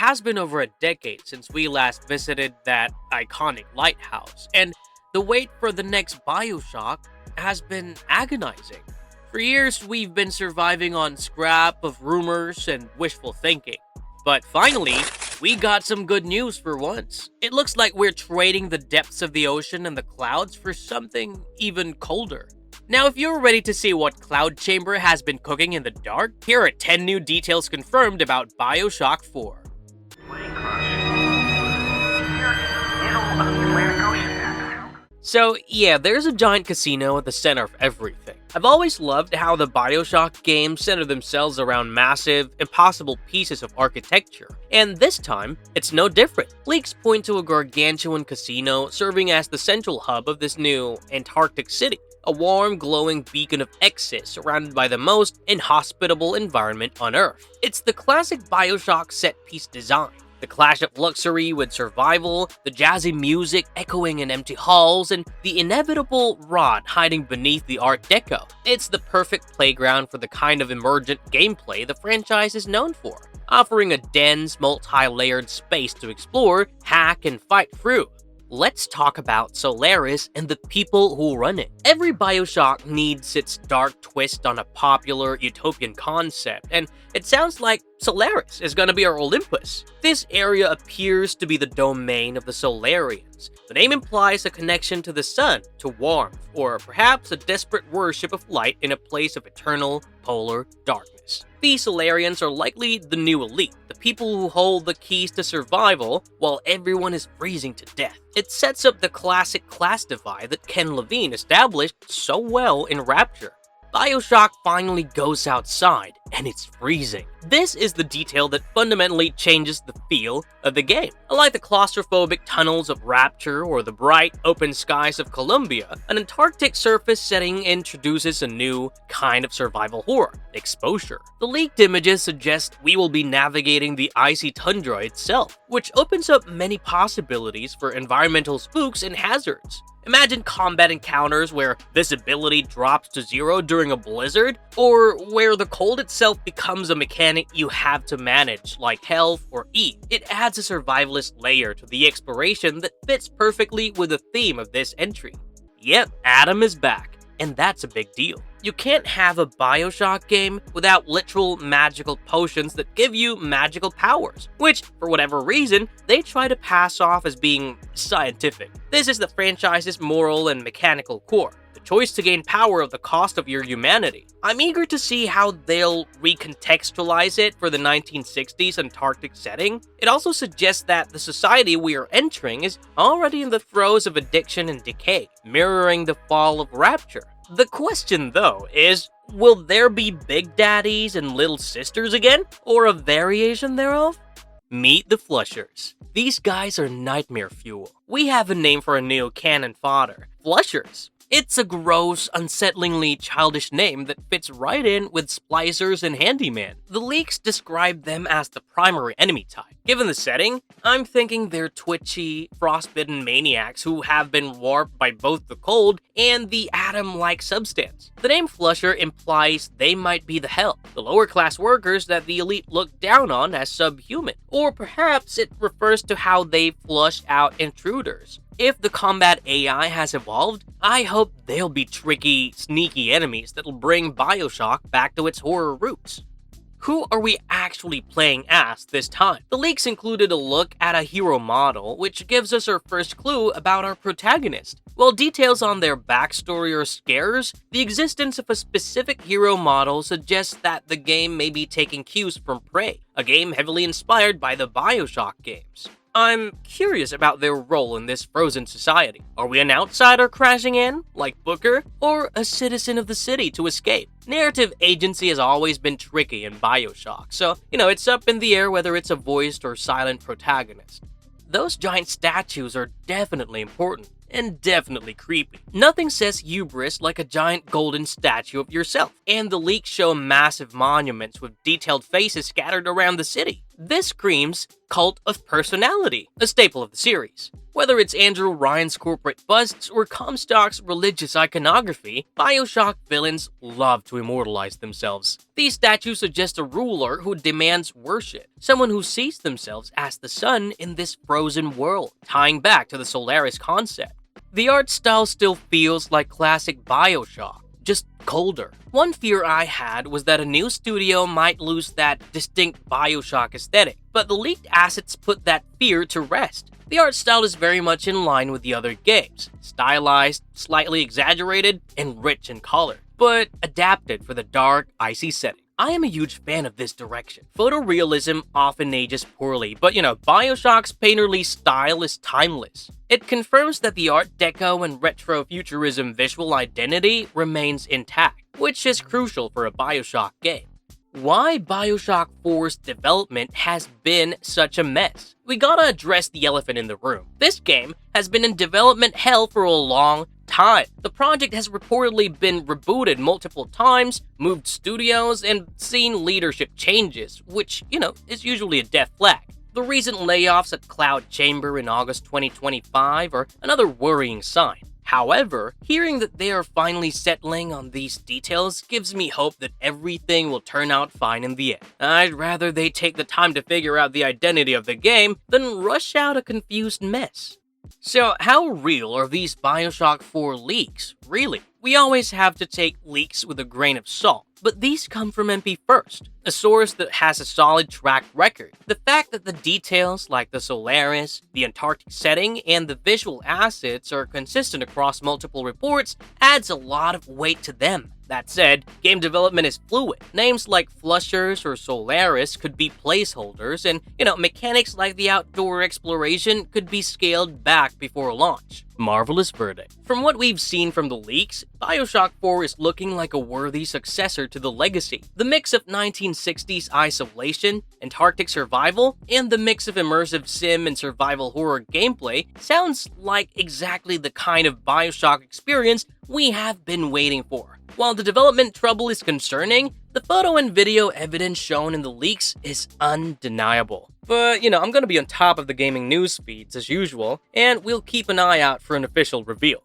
has been over a decade since we last visited that iconic lighthouse, and the wait for the next BioShock has been agonizing. For years, we've been surviving on scrap of rumors and wishful thinking. But finally, we got some good news for once. It looks like we're trading the depths of the ocean and the clouds for something even colder. Now, if you're ready to see what Cloud Chamber has been cooking in the dark, here are 10 new details confirmed about BioShock 4. So yeah, there's a giant casino at the center of everything. I've always loved how the BioShock games center themselves around massive, impossible pieces of architecture, and this time, it's no different. Leaks point to a gargantuan casino serving as the central hub of this new Antarctic city, a warm, glowing beacon of excess surrounded by the most inhospitable environment on Earth. It's the classic BioShock set-piece design. The clash of luxury with survival, the jazzy music echoing in empty halls, and the inevitable rot hiding beneath the Art Deco. It's the perfect playground for the kind of emergent gameplay the franchise is known for, offering a dense, multi-layered space to explore, hack, and fight through. Let's talk about Solaris and the people who run it. Every BioShock needs its dark twist on a popular utopian concept, and it sounds like Solaris is gonna be our Olympus. This area appears to be the domain of the Solarians. The name implies a connection to the sun, to warmth, or perhaps a desperate worship of light in a place of eternal, polar darkness. The Solarians are likely the new elite, the people who hold the keys to survival while everyone is freezing to death. It sets up the classic class divide that Ken Levine established so well in Rapture. BioShock finally goes outside, and it's freezing. This is the detail that fundamentally changes the feel of the game. Unlike the claustrophobic tunnels of Rapture or the bright, open skies of Columbia, an Antarctic surface setting introduces a new kind of survival horror: exposure. The leaked images suggest we will be navigating the icy tundra itself, which opens up many possibilities for environmental spooks and hazards. Imagine combat encounters where visibility drops to zero during a blizzard, or where the cold itself becomes a mechanic you have to manage, like health or eat. It adds a survivalist layer to the exploration that fits perfectly with the theme of this entry. Yep, Adam is back, and that's a big deal. You can't have a BioShock game without literal magical potions that give you magical powers, which, for whatever reason, they try to pass off as being scientific. This is the franchise's moral and mechanical core, the choice to gain power at the cost of your humanity. I'm eager to see how they'll recontextualize it for the 1960s Antarctic setting. It also suggests that the society we are entering is already in the throes of addiction and decay, mirroring the fall of Rapture. The question, though, is, will there be big daddies and little sisters again? Or a variation thereof? Meet the Flushers. These guys are nightmare fuel. We have a name for a new cannon fodder: Flushers. It's a gross, unsettlingly childish name that fits right in with splicers and handyman. The leaks describe them as the primary enemy type. Given the setting, I'm thinking they're twitchy, frostbitten maniacs who have been warped by both the cold and the atom-like substance. The name Flusher implies they might be the Hell, the lower-class workers that the elite look down on as subhuman. Or perhaps it refers to how they flush out intruders. If the combat AI has evolved, I hope they'll be tricky, sneaky enemies that'll bring BioShock back to its horror roots. Who are we actually playing as this time? The leaks included a look at a hero model, which gives us our first clue about our protagonist. While details on their backstory are scarce, the existence of a specific hero model suggests that the game may be taking cues from Prey, a game heavily inspired by the BioShock games. I'm curious about their role in this frozen society. Are we an outsider crashing in, like Booker, or a citizen of the city to escape? Narrative agency has always been tricky in BioShock, so, it's up in the air whether it's a voiced or silent protagonist. Those giant statues are definitely important, and definitely creepy. Nothing says hubris like a giant golden statue of yourself, and the leaks show massive monuments with detailed faces scattered around the city. This screams cult of personality, a staple of the series. Whether it's Andrew Ryan's corporate busts or Comstock's religious iconography, BioShock villains love to immortalize themselves. These statues suggest a ruler who demands worship, someone who sees themselves as the sun in this frozen world, tying back to the Solaris concept. The art style still feels like classic BioShock, just colder. One fear I had was that a new studio might lose that distinct BioShock aesthetic, but the leaked assets put that fear to rest. The art style is very much in line with the other games, stylized, slightly exaggerated, and rich in color, but adapted for the dark, icy setting. I am a huge fan of this direction. Photorealism often ages poorly, but BioShock's painterly style is timeless. It confirms that the Art Deco and Retrofuturism visual identity remains intact, which is crucial for a BioShock game. Why BioShock 4's development has been such a mess? We gotta address the elephant in the room. This game has been in development hell for a long time. The project has reportedly been rebooted multiple times, moved studios, and seen leadership changes, which, is usually a death flag. The recent layoffs at Cloud Chamber in August 2025 are another worrying sign. However, hearing that they are finally settling on these details gives me hope that everything will turn out fine in the end. I'd rather they take the time to figure out the identity of the game than rush out a confused mess. So, how real are these BioShock 4 leaks, really? We always have to take leaks with a grain of salt, but these come from MP First, a source that has a solid track record. The fact that the details like the Solaris, the Antarctic setting, and the visual assets are consistent across multiple reports adds a lot of weight to them. That said, game development is fluid. Names like Flushers or Solaris could be placeholders, and, mechanics like the outdoor exploration could be scaled back before launch. Marvelous verdict. From what we've seen from the leaks, BioShock 4 is looking like a worthy successor to the legacy. The mix of 1960s isolation, Antarctic survival, and the mix of immersive sim and survival horror gameplay sounds like exactly the kind of BioShock experience we have been waiting for. While the development trouble is concerning, the photo and video evidence shown in the leaks is undeniable. But, I'm gonna be on top of the gaming news feeds as usual, and we'll keep an eye out for an official reveal.